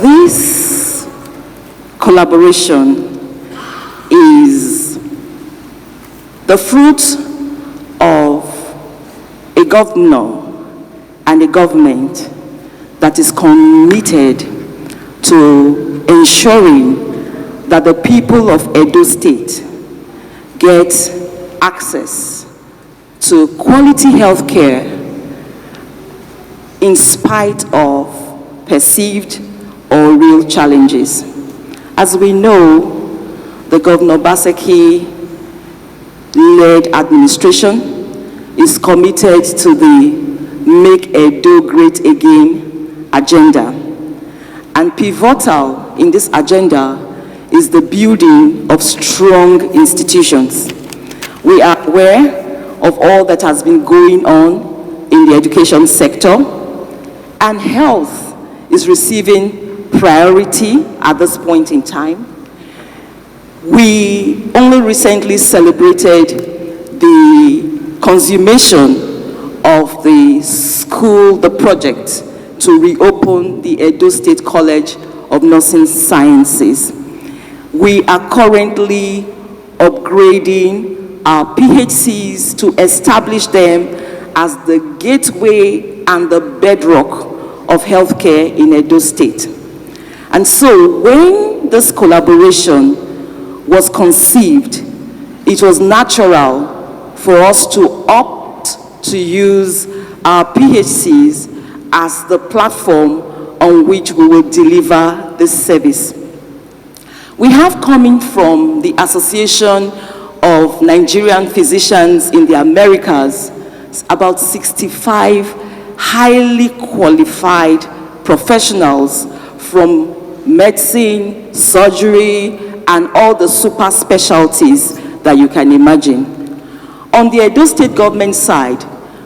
This collaboration is the fruit of a governor and a government that is committed to ensuring that the people of Edo State get access to quality health care in spite of perceived or real challenges. As we know, the Governor Obaseki-led administration is committed to the Make Edo Great Again agenda. And pivotal in this agenda is the building of strong institutions. We are aware of all that has been going on in the education sector, and health is receiving priority at this point in time. We only recently celebrated the consummation of the project to reopen the Edo State College of Nursing Sciences. We are currently upgrading our PHCs to establish them as the gateway and the bedrock of healthcare in Edo State. And so when this collaboration was conceived, it was natural for us to opt to use our PHCs as the platform on which we will deliver this service. We have, coming from the Association of Nigerian Physicians in the Americas, about 65 highly qualified professionals from medicine, surgery, and all the super specialties that you can imagine. On the Edo State government side,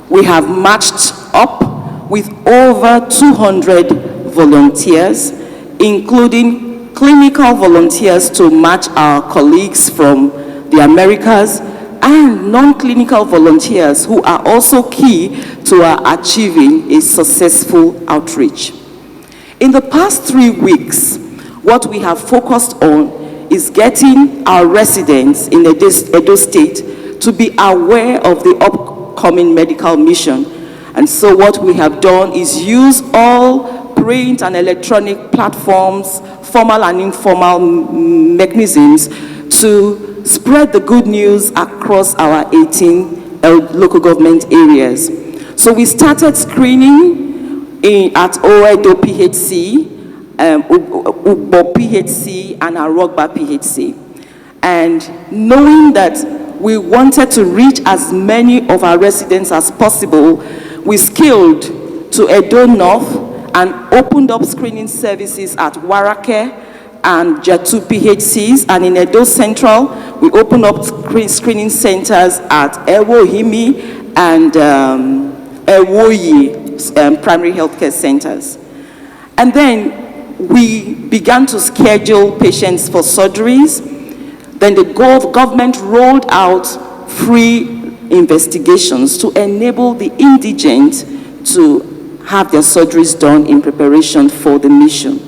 we have matched up with over 200 volunteers, including clinical volunteers to match our colleagues from the Americas, and non-clinical volunteers who are also key to our achieving a successful outreach. In the past 3 weeks, what we have focused on is getting our residents in Edo State to be aware of the upcoming medical mission. And so what we have done is use all print and electronic platforms, formal and informal mechanisms to spread the good news across our 18 local government areas. So we started screening at Oedo PHC, Ugbo PHC, and Arogba PHC. And knowing that we wanted to reach as many of our residents as possible, we scaled to Edo North and opened up screening services at Warake and Jatu PHCs, and in Edo Central, we opened up screening centers at Ewohimi and Ewoyi primary healthcare centers. And then we began to schedule patients for surgeries. Then the government rolled out free investigations to enable the indigent to have their surgeries done in preparation for the mission.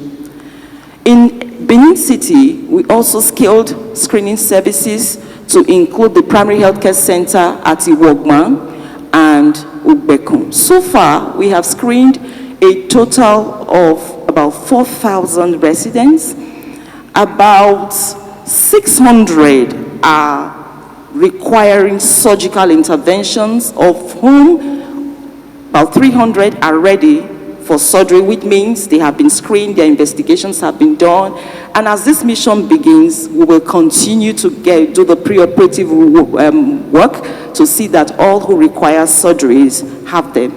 In Benin City, we also scaled screening services to include the primary healthcare center at Iwogman and Ugbekum. So far, we have screened a total of about 4,000 residents. About 600 are requiring surgical interventions, of whom about 300 are ready for surgery, which means they have been screened, their investigations have been done. And as this mission begins, we will continue to do the preoperative work to see that all who require surgeries have them.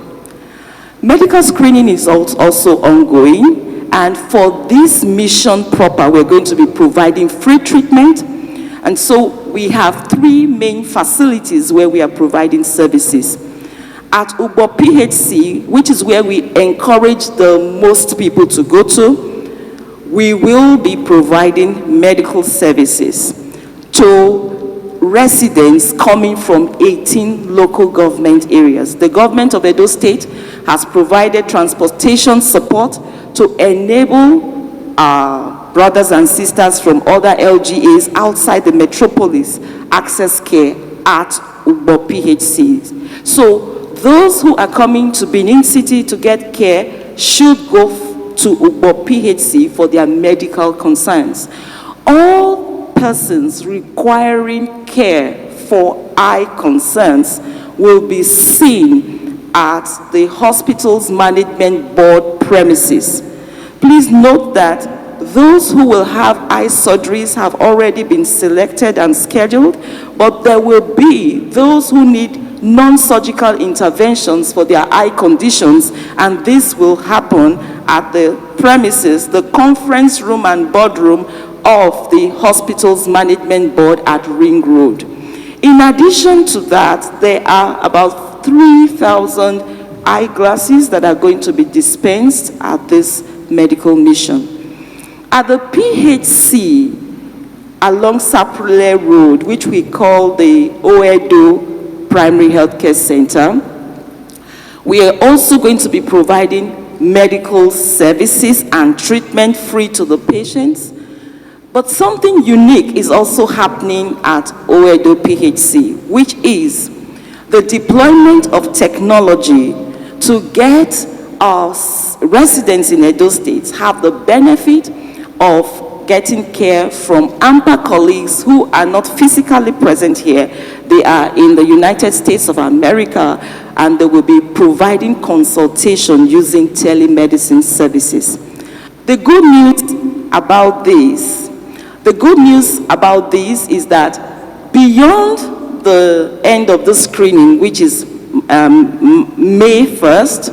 Medical screening is also ongoing, and for this mission proper, we're going to be providing free treatment. And so we have 3 main facilities where we are providing services. At Ugbo PHC, which is where we encourage the most people to go to, we will be providing medical services to residents coming from 18 local government areas. The government of Edo State has provided transportation support to enable our brothers and sisters from other LGAs outside the metropolis access care at Ugbo PHCs. So those who are coming to Benin City to get care should go to Ugbo PHC for their medical concerns. All persons requiring care for eye concerns will be seen at the hospital's management board premises. Please note that those who will have eye surgeries have already been selected and scheduled, but there will be those who need non-surgical interventions for their eye conditions, and this will happen at the premises, the conference room and boardroom of the hospital's management board at Ring Road. In addition to that, there are about 3,000 eyeglasses that are going to be dispensed at this medical mission. At the PHC along Sapule Road, which we call the Oedo Primary Healthcare Center, we are also going to be providing medical services and treatment free to the patients. But something unique is also happening at Oedo PHC, which is the deployment of technology to get our residents in Edo State have the benefit of getting care from AMPA colleagues who are not physically present here. They are in the United States of America, and they will be providing consultation using telemedicine services. The good news about this is that beyond the end of the screening, which is May 1st,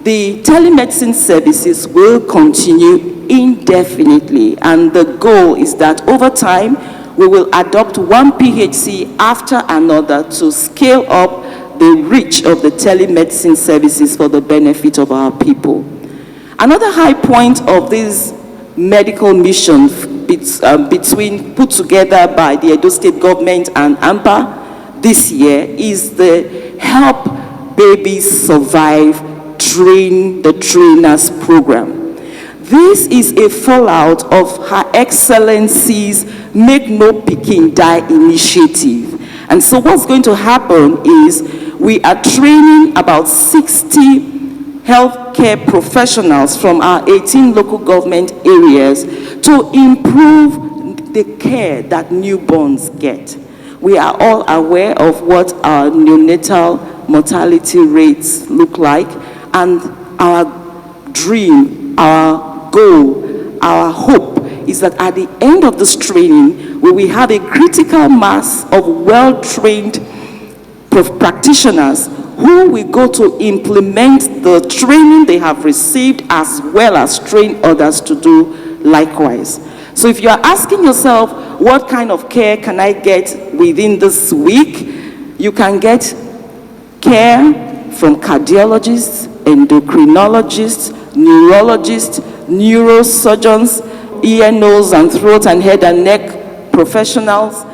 the telemedicine services will continue indefinitely, and the goal is that over time we will adopt one PHC after another to scale up the reach of the telemedicine services for the benefit of our people. Another high point of this medical mission put together by the Edo State government and AMPA this year is the Help Babies Survive Train the Trainers program. This is a fallout of Her Excellency's Make No Pikin Die initiative. And so what's going to happen is we are training about 60 healthcare professionals from our 18 local government areas to improve the care that newborns get. We are all aware of what our neonatal mortality rates look like, and our dream, our goal, our hope is that at the end of this training, we will have a critical mass of well-trained practitioners who will go to implement the training they have received, as well as train others to do likewise. So if you are asking yourself, what kind of care can I get within this week? You can get care from cardiologists, endocrinologists, neurologists, neurosurgeons, ear, nose, and throat and head and neck professionals,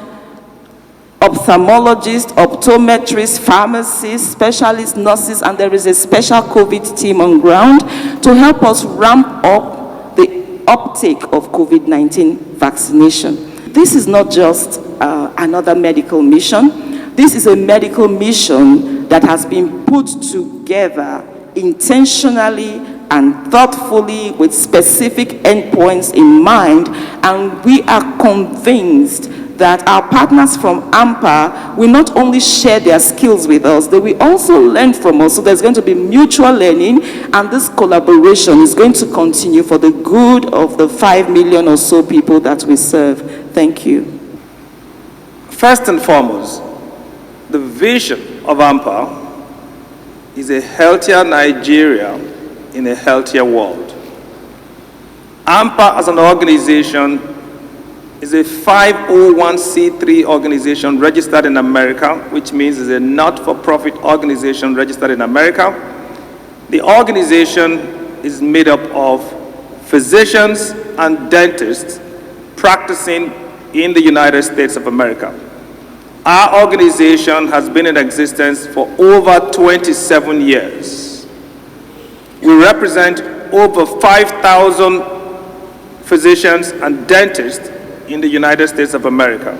ophthalmologists, optometrists, pharmacists, specialists, nurses, and there is a special COVID team on ground to help us ramp up the uptake of COVID-19 vaccination. This is not just another medical mission. This is a medical mission that has been put together intentionally and thoughtfully with specific endpoints in mind, and we are convinced that our partners from AMPA will not only share their skills with us, they will also learn from us. So there's going to be mutual learning, and this collaboration is going to continue for the good of the 5 million or so people that we serve. Thank you. First and foremost, the vision of AMPA is a healthier Nigeria in a healthier world. AMPA as an organization is a 501c3 organization registered in America, which means it's a not-for-profit organization registered in America. The organization is made up of physicians and dentists practicing in the United States of America. Our organization has been in existence for over 27 years. We represent over 5,000 physicians, and dentists in the United States of America.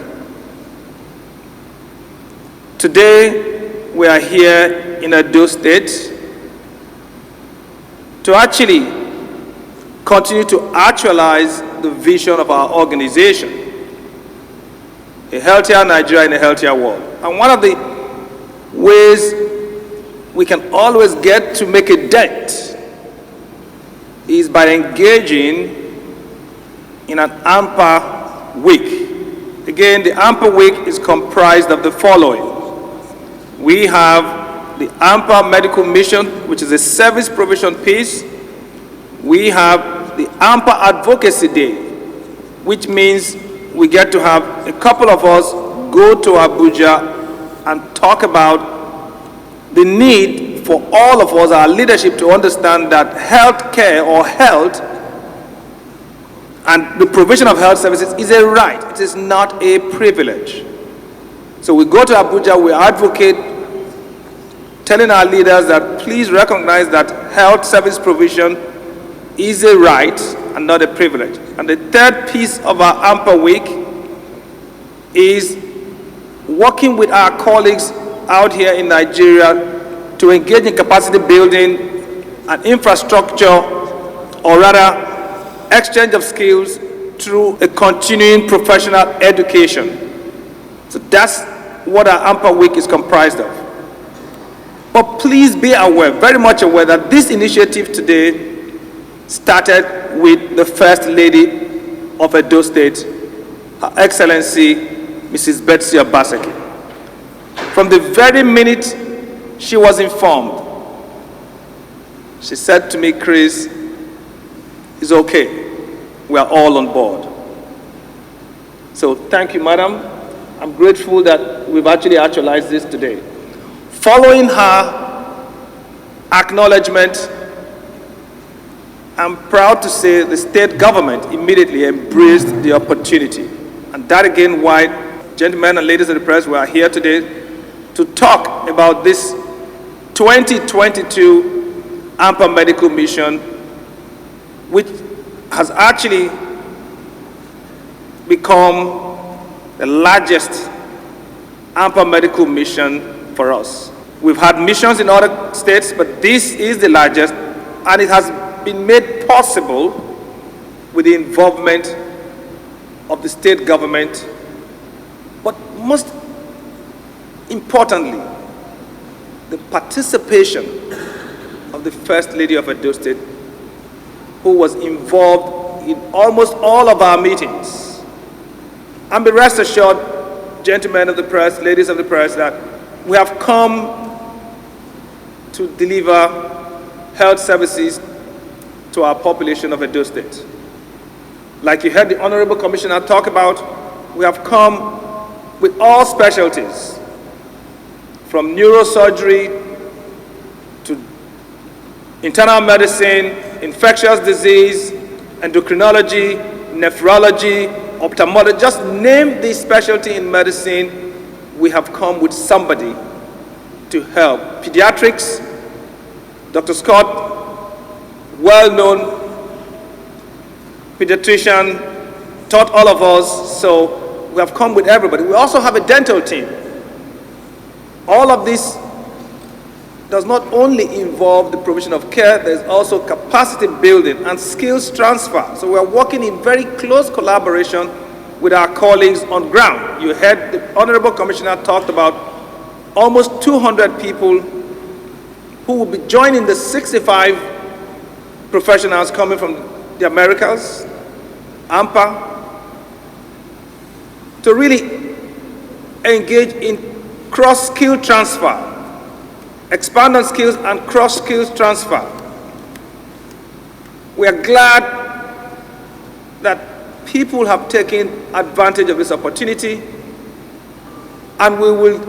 Today, we are here in Edo State to actually continue to actualize the vision of our organization, a healthier Nigeria in a healthier world. And one of the ways we can always get to make a dent is by engaging in an AMPA week. Again, the AMPA week is comprised of the following. We have the AMPA medical mission, which is a service provision piece. We have the AMPA advocacy day, which means we get to have a couple of us go to Abuja and talk about the need for all of us, our leadership, to understand that health care or health and the provision of health services is a right. It is not a privilege. So we go to Abuja, we advocate, telling our leaders that please recognize that health service provision is a right and not a privilege. And the third piece of our AMPA week is working with our colleagues out here in Nigeria to engage in capacity building and infrastructure, or rather exchange of skills through a continuing professional education. So that's what our AMPA week is comprised of. But please be aware, very much aware, that this initiative today started with the First Lady of Edo State, Her Excellency Mrs. Betsy Obaseki. From the very minute she was informed, she said to me, Chris, it's okay. We are all on board. So thank you, madam. I'm grateful that we've actually actualized this today. Following her acknowledgement, I'm proud to say the state government immediately embraced the opportunity. And that again why, gentlemen and ladies of the press, we are here today to talk about this 2022 AMPA medical mission, which has actually become the largest AMPA medical mission for us. We've had missions in other states, but this is the largest, and it has been made possible with the involvement of the state government, but most importantly, the participation of the First Lady of Edo State, who was involved in almost all of our meetings. And be rest assured, gentlemen of the press, ladies of the press, that we have come to deliver health services to our population of Edo State. Like you heard the Honorable Commissioner talk about, we have come with all specialties, from neurosurgery to internal medicine, infectious disease, endocrinology, nephrology, ophthalmology, just name the specialty in medicine, we have come with somebody to help. Pediatrics, Dr. Scott, well-known pediatrician, taught all of us, so we have come with everybody. We also have a dental team. All of this does not only involve the provision of care, there's also capacity building and skills transfer. So we're working in very close collaboration with our colleagues on ground. You heard the Honorable Commissioner talked about almost 200 people who will be joining the 65 professionals coming from the Americas, AMPA, to really engage in cross-skill transfer, expand on skills and cross-skills transfer. We are glad that people have taken advantage of this opportunity, and we will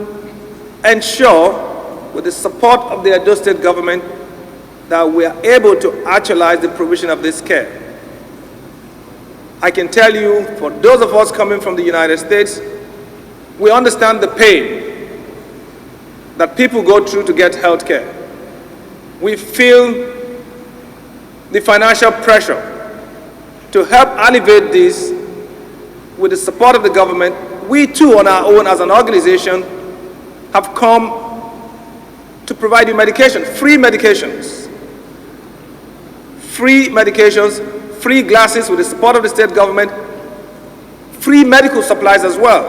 ensure, with the support of the Edo State government, that we are able to actualize the provision of this care. I can tell you, for those of us coming from the United States, we understand the pain that people go through to get health care. We feel the financial pressure to help alleviate this, with the support of the government, we too on our own as an organization have come to provide you medication, free medications. Free medications, free glasses with the support of the state government, free medical supplies as well.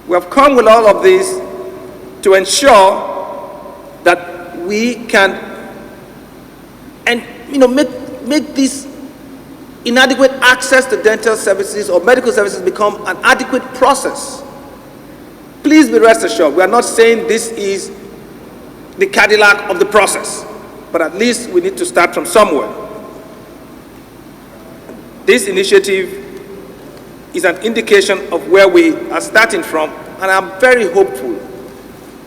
We have come with all of this to ensure that we can make this inadequate access to dental services or medical services become an adequate process. Please be rest assured, we are not saying this is the Cadillac of the process, but at least we need to start from somewhere. This initiative is an indication of where we are starting from, and I'm very hopeful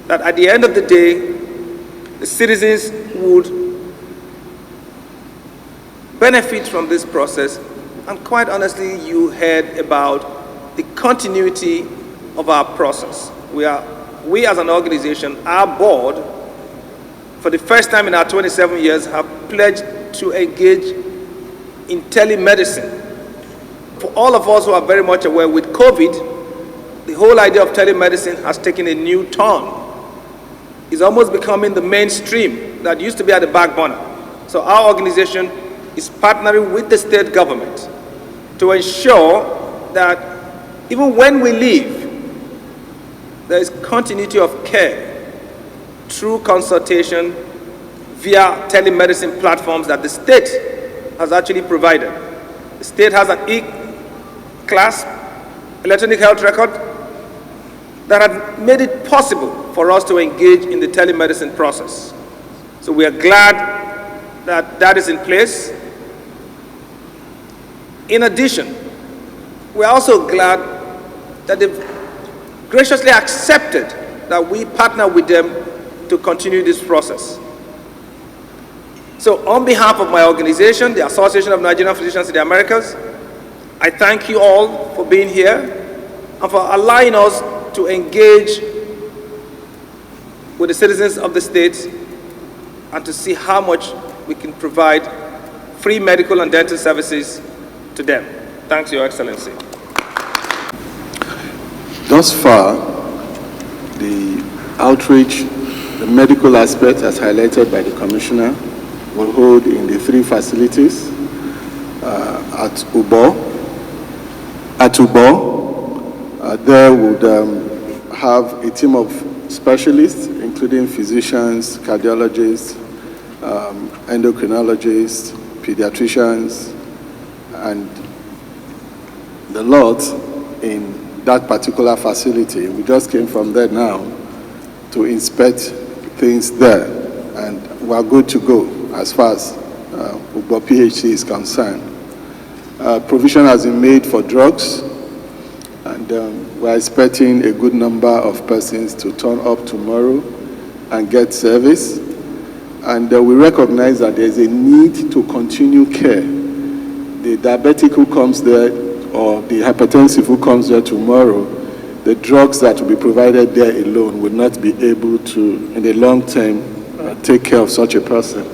that at the end of the day, the citizens would benefit from this process. And quite honestly, you heard about the continuity of our process. We as an organization, our board, for the first time in our 27 years, have pledged to engage in telemedicine. For all of us who are very much aware, with COVID, the whole idea of telemedicine has taken a new turn. It's almost becoming the mainstream that used to be at the back burner. So our organization is partnering with the state government to ensure that even when we leave, there is continuity of care through consultation via telemedicine platforms that the state has actually provided. The state has an e-class, electronic health record, that have made it possible for us to engage in the telemedicine process. So we are glad that that is in place. In addition, we are also glad that they've graciously accepted that we partner with them to continue this process. So on behalf of my organization, the Association of Nigerian Physicians in the Americas, I thank you all for being here and for allowing us to engage with the citizens of the state and to see how much we can provide free medical and dental services to them. Thanks, Your Excellency. Thus far, the outreach, the medical aspect as highlighted by the Commissioner, will hold in the 3 facilities at Ubo. There would have a team of specialists, including physicians, cardiologists, endocrinologists, pediatricians, and the lot in that particular facility. We just came from there now to inspect things there, and we're good to go as far as Ubo PHC is concerned. Provision has been made for drugs, and we're expecting a good number of persons to turn up tomorrow and get service. And we recognize that there's a need to continue care. The diabetic who comes there or the hypertensive who comes there tomorrow, the drugs that will be provided there alone will not be able to, in the long term, take care of such a person.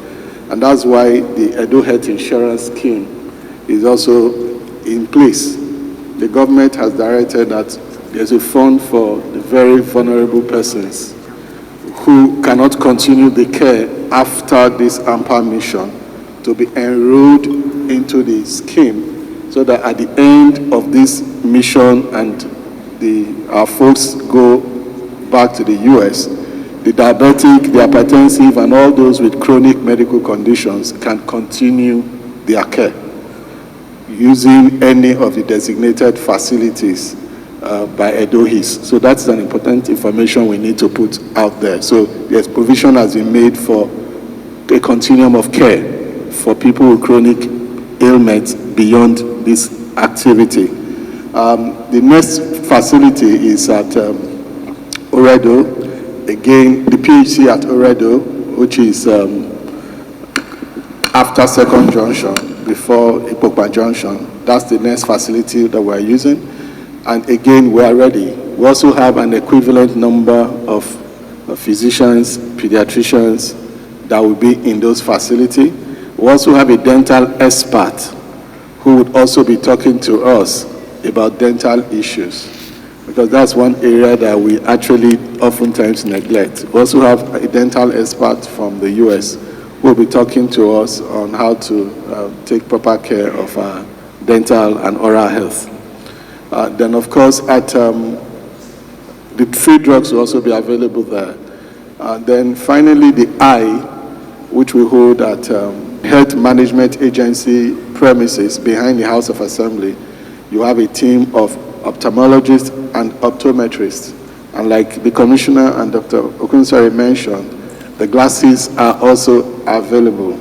And that's why the Edo Health Insurance Scheme is also in place. The government has directed that there's a fund for the very vulnerable persons who cannot continue the care after this AMPA mission to be enrolled into the scheme, so that at the end of this mission and our folks go back to the US, the diabetic, the hypertensive, and all those with chronic medical conditions can continue their care using any of the designated facilities by EDOHIS. So that's an important information we need to put out there. So yes, provision has been made for a continuum of care for people with chronic ailments beyond this activity. The next facility is at Oredo. Again, the PHC at Oredo, which is after Second Junction, before Ipokpa Junction. That's the next facility that we're using. And again, we are ready. We also have an equivalent number of physicians, pediatricians that will be in those facilities. We also have a dental expert who would also be talking to us about dental issues, because that's one area that we actually oftentimes neglect. We also have a dental expert from the US who will be talking to us on how to take proper care of our dental and oral health. Then, of course, at the free drugs will also be available there. Then finally, the eye, which we hold at Health Management Agency premises behind the House of Assembly. You have a team of ophthalmologists and optometrists. And like the Commissioner and Dr. Okunsari mentioned, the glasses are also available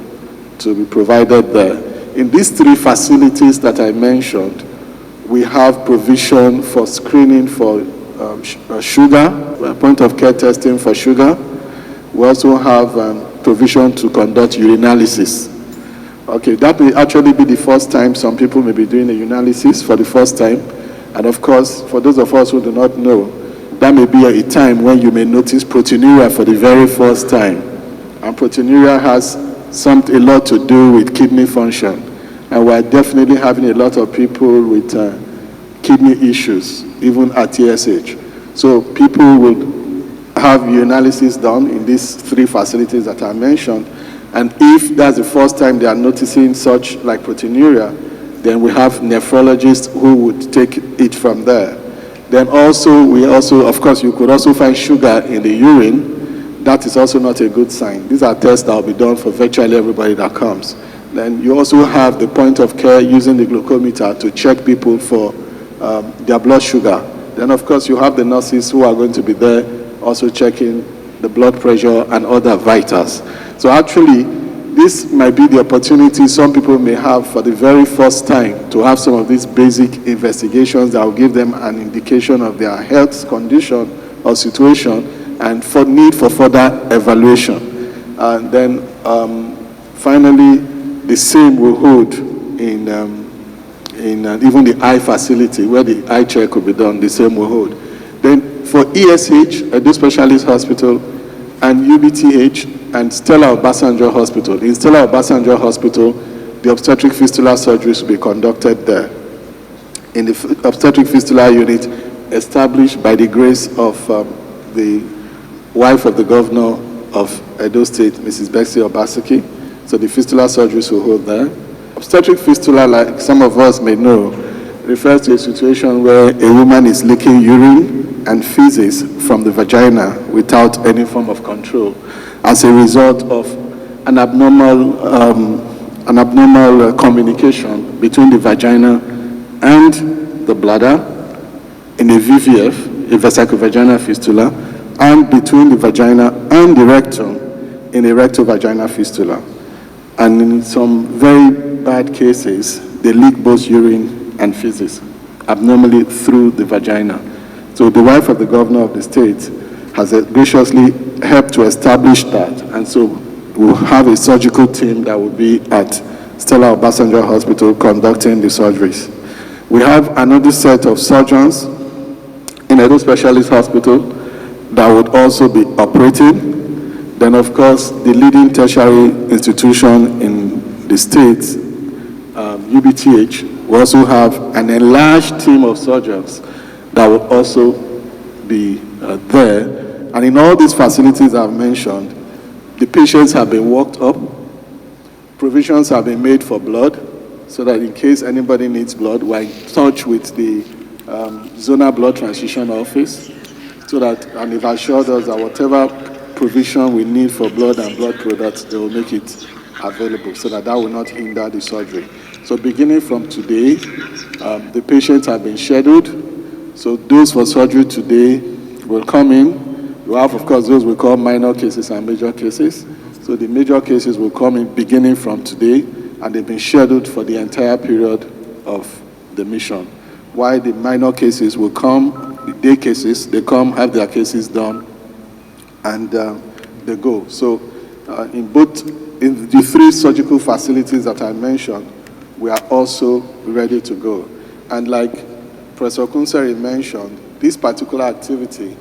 to be provided there. In these three facilities that I mentioned, we have provision for screening for sugar, point of care testing for sugar. We also have provision to conduct urinalysis. Okay, that may actually be the first time some people may be doing a urinalysis for the first time. And of course, for those of us who do not know, that may be a time when you may notice proteinuria for the very first time. And proteinuria has a lot to do with kidney function. And we're definitely having a lot of people with kidney issues, even at TSH. So people will have urinalysis done in these three facilities that I mentioned. And if that's the first time they are noticing such like proteinuria, then we have nephrologists who would take it from there. Then also, of course, you could also find sugar in the urine. That is also not a good sign. These are tests that will be done for virtually everybody that comes. Then you also have the point of care using the glucometer to check people for their blood sugar. Then, of course, you have the nurses who are going to be there also checking the blood pressure and other vitals. So actually, this might be the opportunity some people may have for the very first time to have some of these basic investigations that will give them an indication of their health condition or situation and for need for further evaluation. And then finally, the same will hold in even the eye facility where the eye check will be done, the same will hold. Then for ESH, Edo Specialist Hospital, and UBTH, and Stella Obasanjo Hospital. In Stella Obasanjo Hospital, the obstetric fistula surgeries will be conducted there. In the obstetric fistula unit, established by the grace of the wife of the governor of Edo State, Mrs. Betsy Obaseki. So the fistula surgeries will hold there. Obstetric fistula, like some of us may know, refers to a situation where a woman is leaking urine and feces from the vagina without any form of control as a result of an abnormal communication between the vagina and the bladder in a VVF, a vesicovaginal fistula, and between the vagina and the rectum in a rectovaginal fistula. And in some very bad cases, they leak both urine and feces abnormally through the vagina. So the wife of the governor of the state has graciously helped to establish that. And so we'll have a surgical team that will be at Stella Obasanjo Hospital conducting the surgeries. We have another set of surgeons in Edo Specialist Hospital that would also be operating. Then, of course, the leading tertiary institution in the state, UBTH, will also have an enlarged team of surgeons that will also be there. And in all these facilities I've mentioned, the patients have been walked up, provisions have been made for blood, so that in case anybody needs blood, we're in touch with the zonal blood transfusion office, so that, and they've assured us that whatever provision we need for blood and blood products, they will make it available, so that will not hinder the surgery. So beginning from today, the patients have been scheduled. So those for surgery today will come in. You have, of course, those we call minor cases and major cases. So the major cases will come in beginning from today, and they've been scheduled for the entire period of the mission. While the minor cases will come, the day cases, they come, have their cases done, and they go. So in the three surgical facilities that I mentioned, we are also ready to go. And like Professor Kunsari mentioned, this particular activity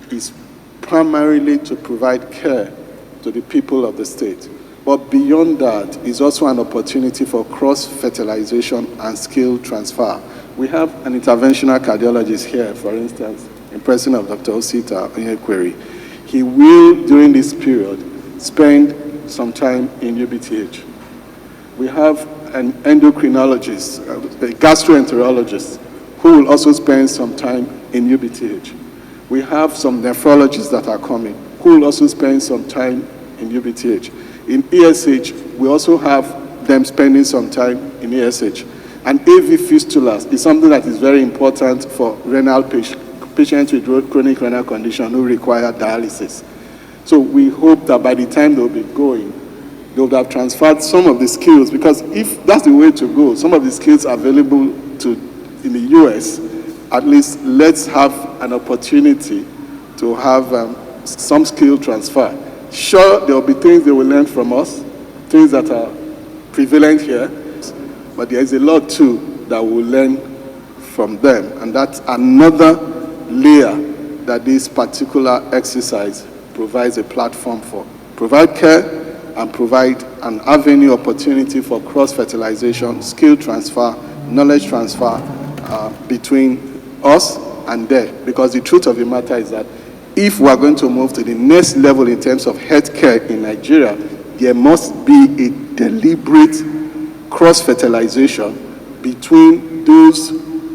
is primarily to provide care to the people of the state. But But beyond that, is also an opportunity for cross-fertilization and skill transfer. We have an interventional cardiologist here, for instance, in person of Dr. Osita Onyekweri. He will, during this period, spend some time in UBTH. We have an endocrinologist, a gastroenterologist, who will also spend some time in UBTH. We have some nephrologists that are coming, who will also spend some time in UBTH. In ESH, we also have them spending some time in ESH. And AV fistulas is something that is very important for renal patients with chronic renal condition who require dialysis. So we hope that by the time they'll be going, they would have transferred some of the skills, because if that's the way to go, some of the skills available in the US, at least let's have an opportunity to have some skill transfer. Sure, there will be things they will learn from us, things that are prevalent here, but there is a lot too that we'll learn from them. And that's another layer that this particular exercise provides a platform for. Provide care and provide an avenue opportunity for cross-fertilization, skill transfer, knowledge transfer between us and them. Because the truth of the matter is that if we are going to move to the next level in terms of healthcare in Nigeria, there must be a deliberate cross-fertilization between those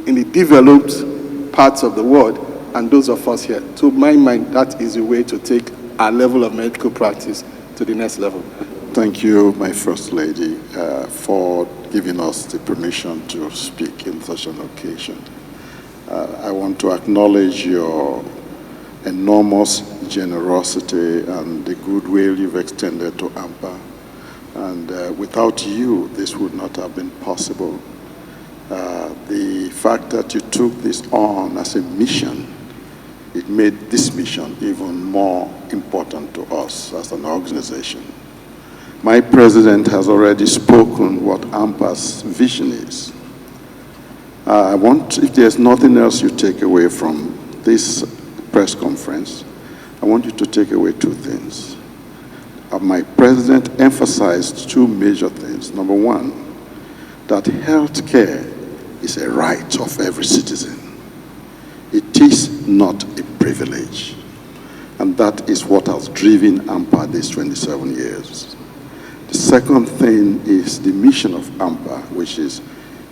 in the developed parts of the world and those of us here. To my mind, that is a way to take our level of medical practice to the next level. Thank you, my First Lady, for giving us the permission to speak in such an occasion. I want to acknowledge your enormous generosity and the goodwill you've extended to AMPA. And without you, this would not have been possible. The fact that you took this on as a mission, it made this mission even more important to us as an organization. My president has already spoken what AMPA's vision is. I want, if there's nothing else you take away from this press conference, I want you to take away two things. My president emphasized two major things. Number one, that health care is a right of every citizen. It is not a privilege. And that is what has driven AMPA these 27 years. The second thing is the mission of AMPA, which is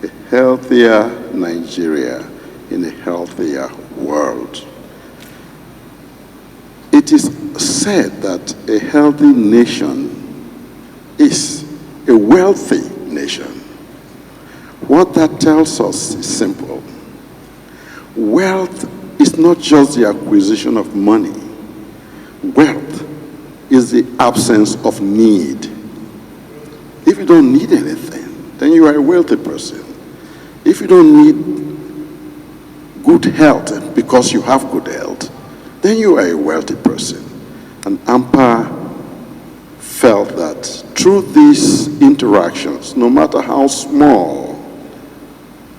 a healthier Nigeria in a healthier world. It is said that a healthy nation is a wealthy nation. What that tells us is simple. Wealth is not just the acquisition of money. Wealth is the absence of need. If you don't need anything, then you are a wealthy person. If you don't need good health because you have good health, then you are a wealthy person. And AMPA felt that through these interactions, no matter how small,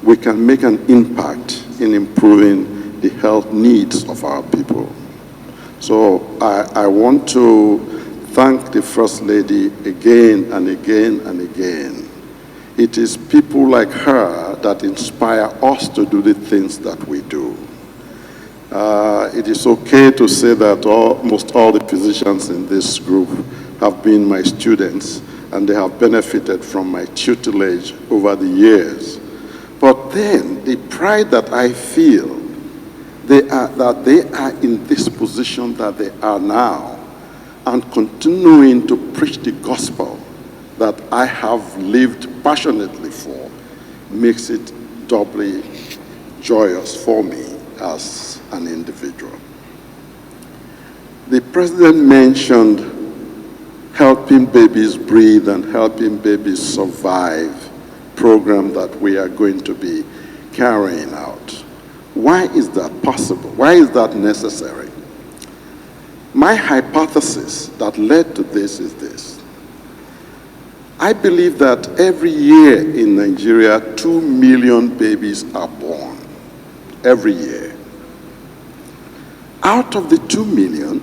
we can make an impact in improving the health needs of our people. So I want to thank the First Lady again and again and again. It is people like her that inspire us to do the things that we do. It is okay to say that almost all the physicians in this group have been my students and they have benefited from my tutelage over the years. But then the pride that I feel that they are in this position that they are now and continuing to preach the gospel that I have lived passionately for makes it doubly joyous for me as an individual. The president mentioned helping babies breathe and helping babies survive program that we are going to be carrying out. Why is that possible? Why is that necessary? My hypothesis that led to this is this. I believe that every year in Nigeria, 2 million babies are born. Every year. Out of the 2 million,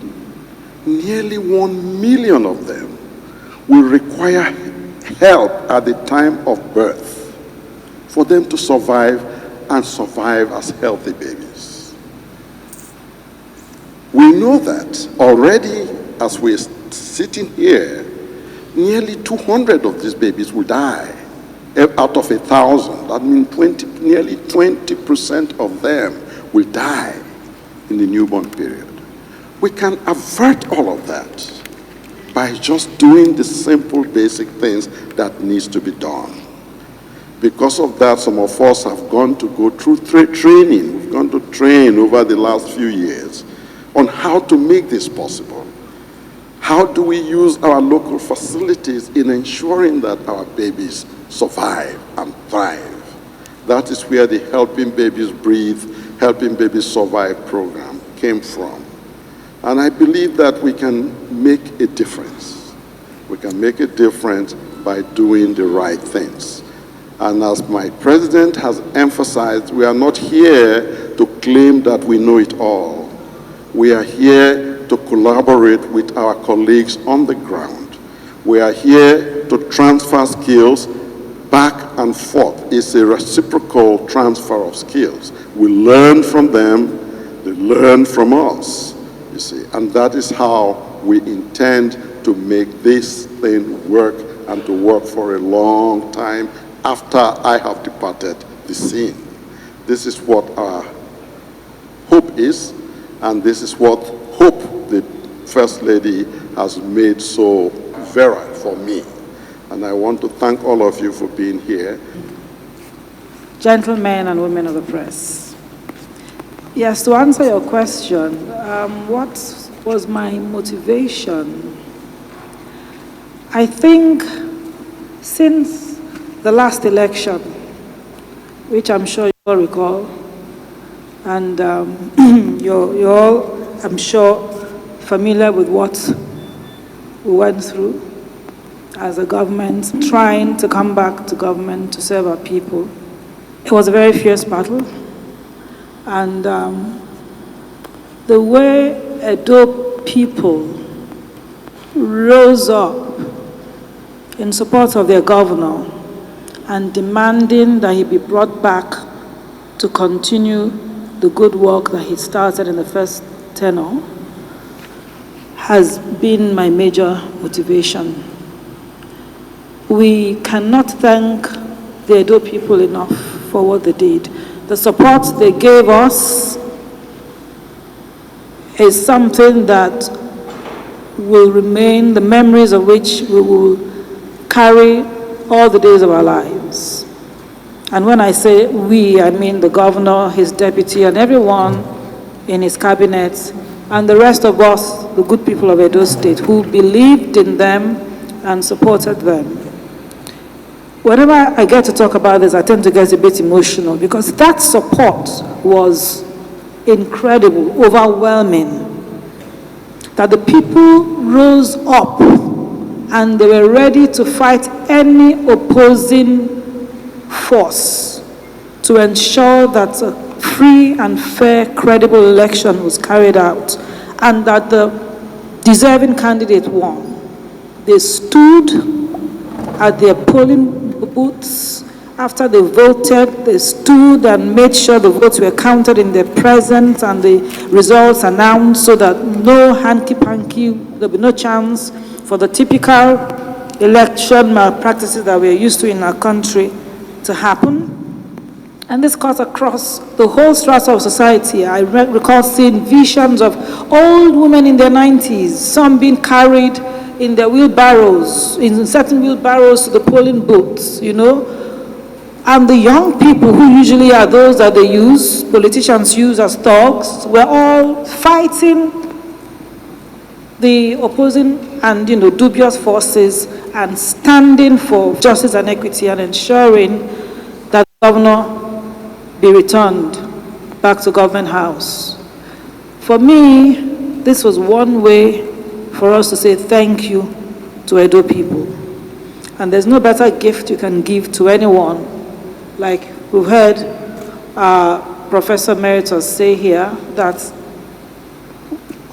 nearly 1 million of them will require help at the time of birth for them to survive and survive as healthy babies. We know that already as we're sitting here, nearly 200 of these babies will die out of 1,000. That means nearly 20% of them will die in the newborn period. We can avert all of that by just doing the simple basic things that needs to be done. Because of that, some of us have gone to go through training. We've gone to train over the last few years on how to make this possible. How do we use our local facilities in ensuring that our babies survive and thrive? That is where the Helping Babies Breathe, Helping Babies Survive program came from. And I believe that we can make a difference. We can make a difference by doing the right things. And as my president has emphasized, we are not here to claim that we know it all. We are here to collaborate with our colleagues on the ground. We are here to transfer skills back and forth. It's a reciprocal transfer of skills. We learn from them, they learn from us, you see. And that is how we intend to make this thing work and to work for a long time after I have departed the scene. This is what our hope is, and this is what hope the First Lady has made so viral for me. And I want to thank all of you for being here. Gentlemen and women of the press. Yes, to answer your question, what was my motivation? I think since the last election, which I'm sure you all recall, and you're all, I'm sure, familiar with what we went through as a government, trying to come back to government to serve our people. It was a very fierce battle. And the way Edo people rose up in support of their governor and demanding that he be brought back to continue the good work that he started in the first tenure has been my major motivation. We cannot thank the Edo people enough for what they did. The support they gave us is something that will remain, the memories of which we will carry all the days of our lives. And when I say we, I mean the governor, his deputy, and everyone in his cabinet, and the rest of us, the good people of Edo State, who believed in them and supported them. Whenever I get to talk about this, I tend to get a bit emotional because that support was incredible, overwhelming. That the people rose up and they were ready to fight any opposing force to ensure that a free and fair, credible election was carried out and that the deserving candidate won. They stood at their polling booths. After they voted, they stood and made sure the votes were counted in their presence and the results announced so that no hanky-panky, there'll be no chance for the typical election malpractices that we're used to in our country to happen. And this cuts across the whole strata of society. I recall seeing visions of old women in their 90s, some being carried in their wheelbarrows, in certain wheelbarrows to the polling booths, you know. And the young people, who usually are those that they use, politicians use as thugs, were all fighting the opposing and, you know, dubious forces and standing for justice and equity and ensuring that the governor be returned back to Government House. For me, this was one way for us to say thank you to Edo people. And there's no better gift you can give to anyone. Like we've heard Professor Emeritus say here, that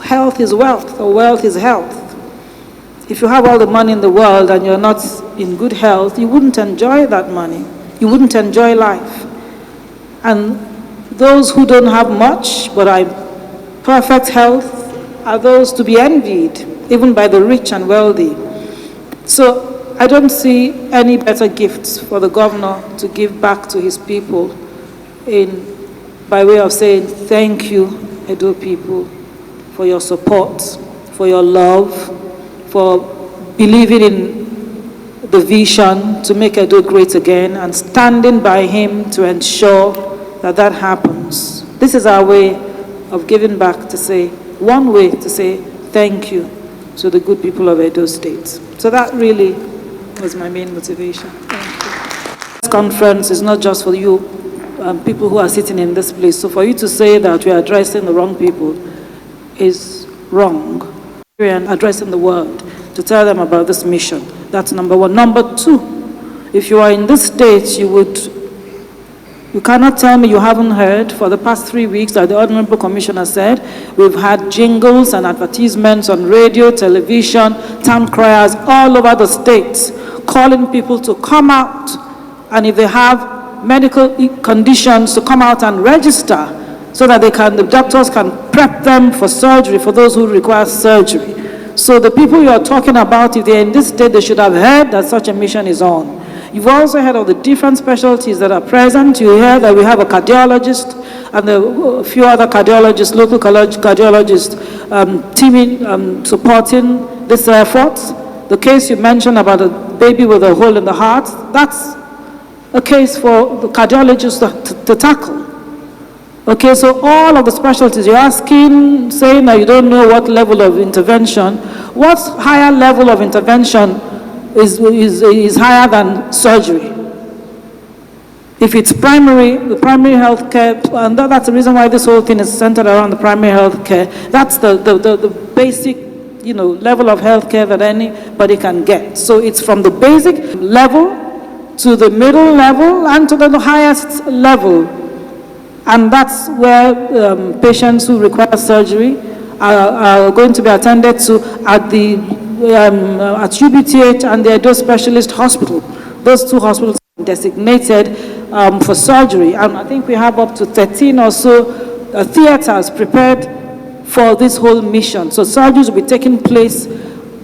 health is wealth, or wealth is health. If you have all the money in the world and you're not in good health, you wouldn't enjoy that money. You wouldn't enjoy life. And those who don't have much but are in perfect health are those to be envied, even by the rich and wealthy. So I don't see any better gifts for the governor to give back to his people by way of saying, thank you, Edo people, for your support, for your love, for believing in the vision to make Edo great again and standing by him to ensure that that happens. This is our way of giving back, to say, one way to say thank you to the good people of Edo State. So that really was my main motivation. Thank you. This conference is not just for you people who are sitting in this place. So for you to say that we are addressing the wrong people is wrong. We are addressing the world to tell them about this mission. That's number one. Number two, if you are in this state, you cannot tell me you haven't heard. For the past 3 weeks, like the Honorable Commissioner said, we've had jingles and advertisements on radio, television, town criers all over the state, calling people to come out, and if they have medical conditions, to come out and register so that the doctors can prep them for surgery, for those who require surgery. So the people you are talking about, if they're in this state, they should have heard that such a mission is on. You've also heard of the different specialties that are present. You hear that we have a cardiologist and a few other cardiologists, local cardiologists, teaming, supporting this effort. The case you mentioned about a baby with a hole in the heart, that's a case for the cardiologist to tackle. Okay, so all of the specialties you're asking, saying that you don't know what level of intervention, what's higher level of intervention is higher than surgery? If it's the primary health care, and that's the reason why this whole thing is centered around the primary health care, that's the basic level of health care that anybody can get. So it's from the basic level to the middle level and to the highest level. And that's where patients who require surgery are going to be attended to at UBTH and the Edo Specialist Hospital. Those two hospitals are designated for surgery. And I think we have up to 13 or so theaters prepared for this whole mission. So surgeries will be taking place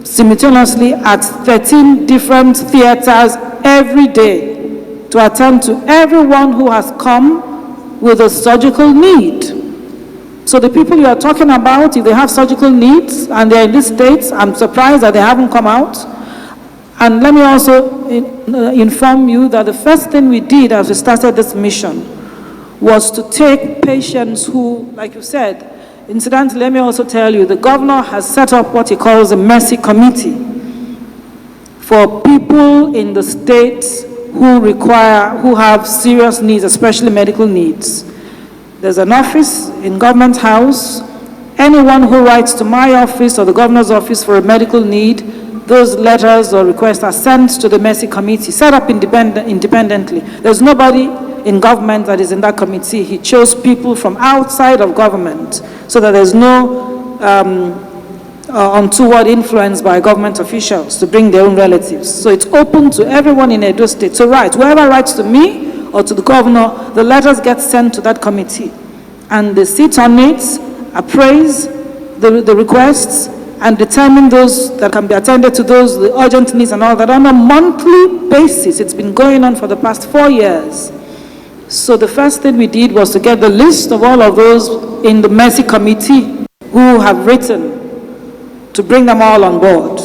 simultaneously at 13 different theaters every day to attend to everyone who has come with a surgical need. So the people you are talking about, if they have surgical needs and they're in this state, I'm surprised that they haven't come out. And let me also inform you that the first thing we did as we started this mission was to take patients who, like you said, incidentally, let me also tell you, the governor has set up what he calls a mercy committee for people in the state who have serious needs, especially medical needs. There's an office in Government House. Anyone who writes to my office or the governor's office for a medical need, those letters or requests are sent to the mercy committee, set up independently. There's nobody in government that is in that committee. He chose people from outside of government so that there's no untoward influence by government officials to bring their own relatives. So it's open to everyone in Edo State to write. Whoever writes to me or to the governor, the letters get sent to that committee. And they sit on it, appraise the requests, and determine those that can be attended to, those, the urgent needs and all that on a monthly basis. It's been going on for the past 4 years. So the first thing we did was to get the list of all of those in the Mercy Committee who have written, to bring them all on board,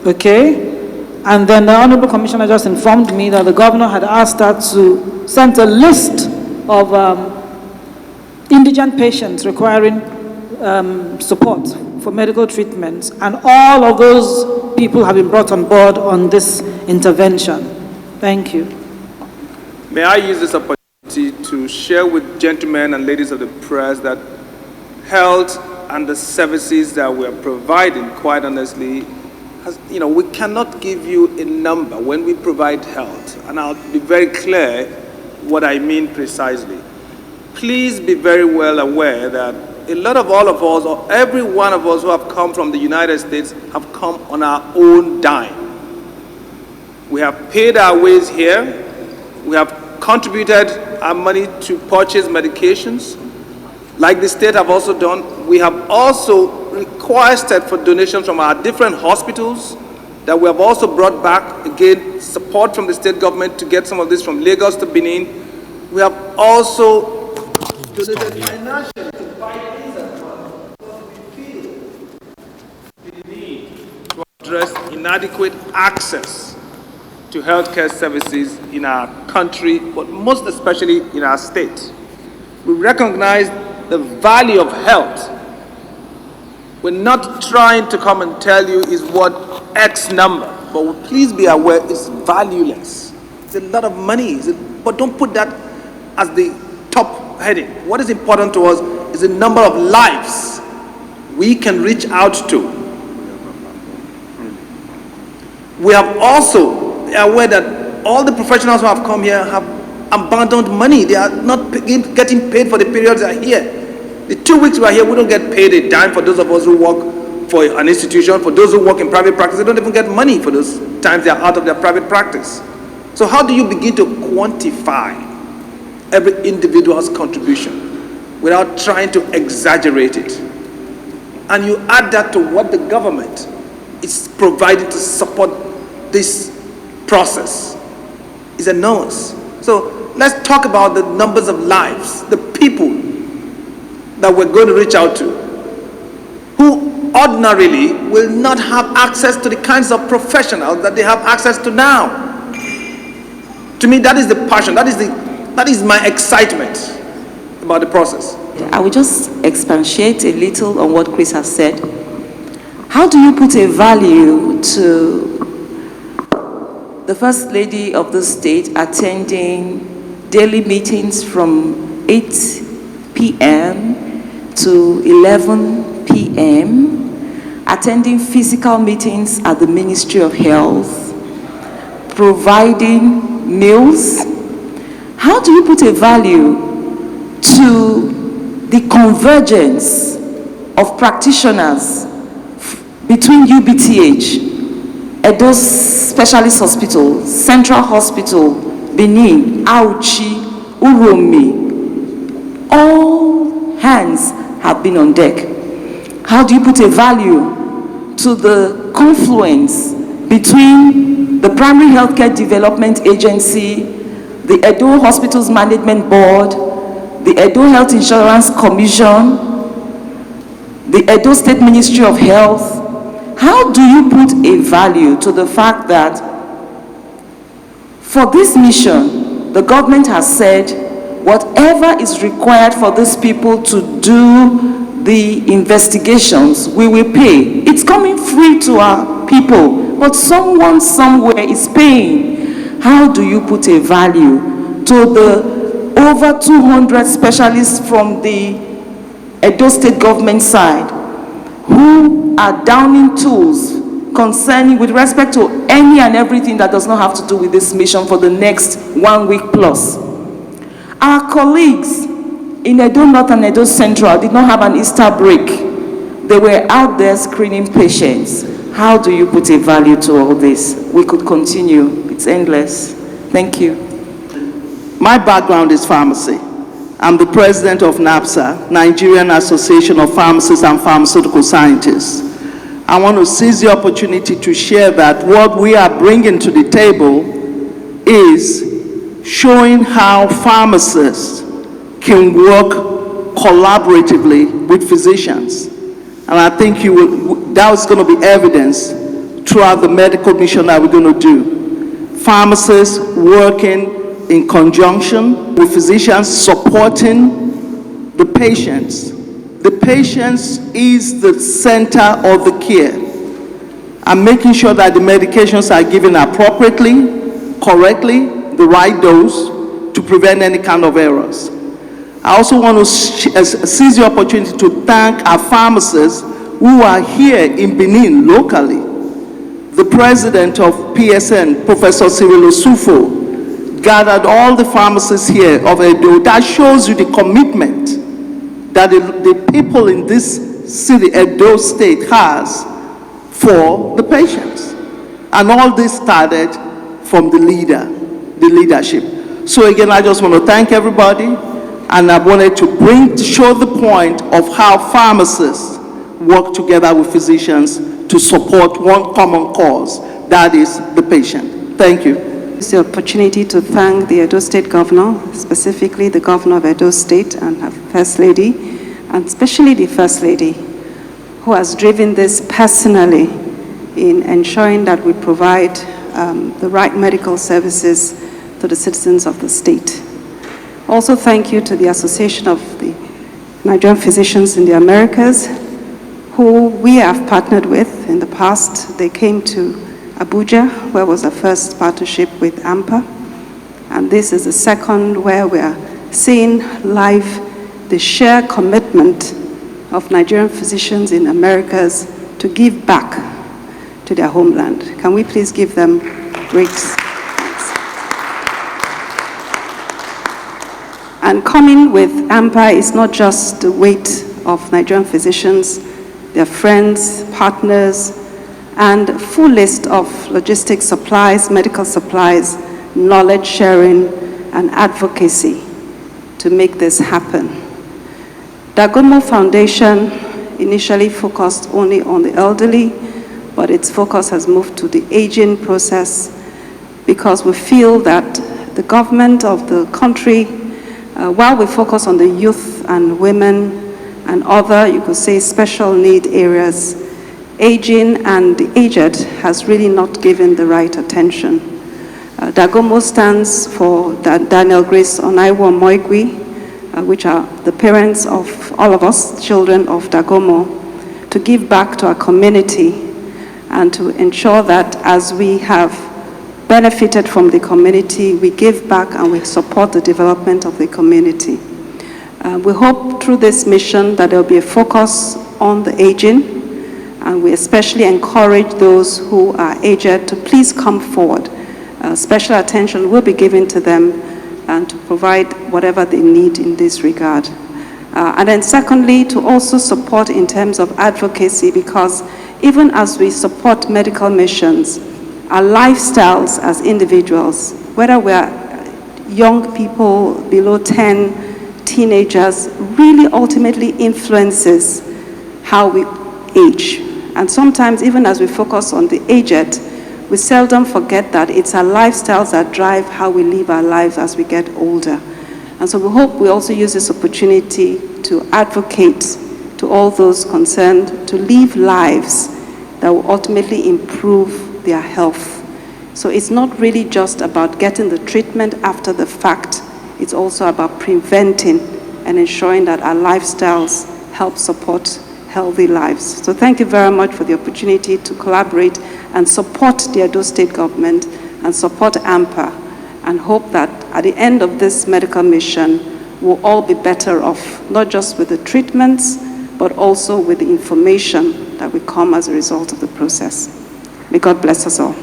okay? And then the Honorable Commissioner just informed me that the governor had asked her to send a list of indigent patients requiring support for medical treatment, and all of those people have been brought on board on this intervention. Thank you. May I use this opportunity to share with gentlemen and ladies of the press that health and the services that we are providing, quite honestly, we cannot give you a number when we provide health, and I'll be very clear what I mean precisely. Please be very well aware that a lot of all of us, or every one of us who have come from the United States, have come on our own dime. We have paid our ways here. We have contributed our money to purchase medications, like the state have also done. We have also requested for donations from our different hospitals that we have also brought back, again, support from the state government to get some of this from Lagos to Benin. We have also donated financially to buy things as well, because we feel the need to address inadequate access to healthcare services in our country, but most especially in our state. We recognize the value of health. We're not trying to come and tell you is what X number, but please be aware it's valueless. It's a lot of money, but don't put that as the top heading. What is important to us is the number of lives we can reach out to. We have also aware that all the professionals who have come here have abandoned money. They are not getting paid for the periods they are here. The 2 weeks we are here, we don't get paid a dime. For those of us who work for an institution, for those who work in private practice, they don't even get money for those times they are out of their private practice. So how do you begin to quantify every individual's contribution without trying to exaggerate it? And you add that to what the government is providing to support this process. It's enormous. So let's talk about the numbers of lives, the people that we're going to reach out to, who ordinarily will not have access to the kinds of professionals that they have access to now. To me, that is the passion, that is my excitement about the process. I will just expatiate a little on what Chris has said. How do you put a value to the First Lady of the state attending daily meetings from 8 p.m. to 11 p.m., attending physical meetings at the Ministry of Health, providing meals? How do you put a value to the convergence of practitioners between UBTH, Edo Specialist Hospital, Central Hospital, Benin, Auchi, Uromi? All hands have been on deck. How do you put a value to the confluence between the Primary Healthcare Development Agency, the Edo Hospitals Management Board, the Edo Health Insurance Commission, the Edo State Ministry of Health? How do you put a value to the fact that for this mission, the government has said whatever is required for these people to do the investigations, we will pay. It's coming free to our people, but someone somewhere is paying. How do you put a value to the over 200 specialists from the Edo State government side who are downing tools concerning with respect to any and everything that does not have to do with this mission for the next 1 week plus? Our colleagues in Edo North and Edo Central did not have an Easter break. They were out there screening patients. How do you put a value to all this? We could continue. It's endless. Thank you. My background is pharmacy. I'm the president of NAPSA, Nigerian Association of Pharmacists and Pharmaceutical Scientists. I want to seize the opportunity to share that what we are bringing to the table is showing how pharmacists can work collaboratively with physicians. And I think that is going to be evidence throughout the medical mission that we're going to do. Pharmacists working in conjunction with physicians, supporting the patients. The patients is the center of the care. And making sure that the medications are given appropriately, correctly, the right dose to prevent any kind of errors. I also want to seize the opportunity to thank our pharmacists who are here in Benin locally. The president of PSN, Professor Cyril Osufo, gathered all the pharmacists here of Edo. That shows you the commitment that the people in this city, Edo State, has for the patients. And all this started from the leadership. So again, I just want to thank everybody, and I wanted to show the point of how pharmacists work together with physicians to support one common cause, that is the patient. Thank you. It's the opportunity to thank the Edo State Governor, specifically the Governor of Edo State and her First Lady, and especially the First Lady, who has driven this personally in ensuring that we provide the right medical services to the citizens of the state. Also, thank you to the Association of the Nigerian Physicians in the Americas, who we have partnered with in the past. They came to Abuja, where was the first partnership with AMPA, and this is the second where we are seeing live the shared commitment of Nigerian physicians in Americas to give back to their homeland. Can we please give them great thanks? And coming with AMPA is not just the weight of Nigerian physicians, their friends, partners, and a full list of logistics supplies, medical supplies, knowledge sharing, and advocacy to make this happen. Dagomo Foundation initially focused only on the elderly, but its focus has moved to the aging process because we feel that the government of the country, while we focus on the youth and women and other, you could say, special need areas, aging and the aged has really not given the right attention. Dagomo stands for Daniel Grace Onaiwo Moigwi, which are the parents of all of us, children of Dagomo, to give back to our community and to ensure that as we have benefited from the community, we give back and we support the development of the community. We hope through this mission that there will be a focus on the aging, and we especially encourage those who are aged to please come forward. Special attention will be given to them and to provide whatever they need in this regard. And then secondly, to also support in terms of advocacy, because even as we support medical missions, our lifestyles as individuals, whether we're young people below 10, teenagers, really ultimately influences how we age. And sometimes, even as we focus on the aged, we seldom forget that it's our lifestyles that drive how we live our lives as we get older. And so we hope we also use this opportunity to advocate to all those concerned to live lives that will ultimately improve their health. So it's not really just about getting the treatment after the fact, it's also about preventing and ensuring that our lifestyles help support healthy lives. So thank you very much for the opportunity to collaborate and support the Edo State government and support AMPA, and hope that at the end of this medical mission, we'll all be better off, not just with the treatments, but also with the information that will come as a result of the process. May God bless us all.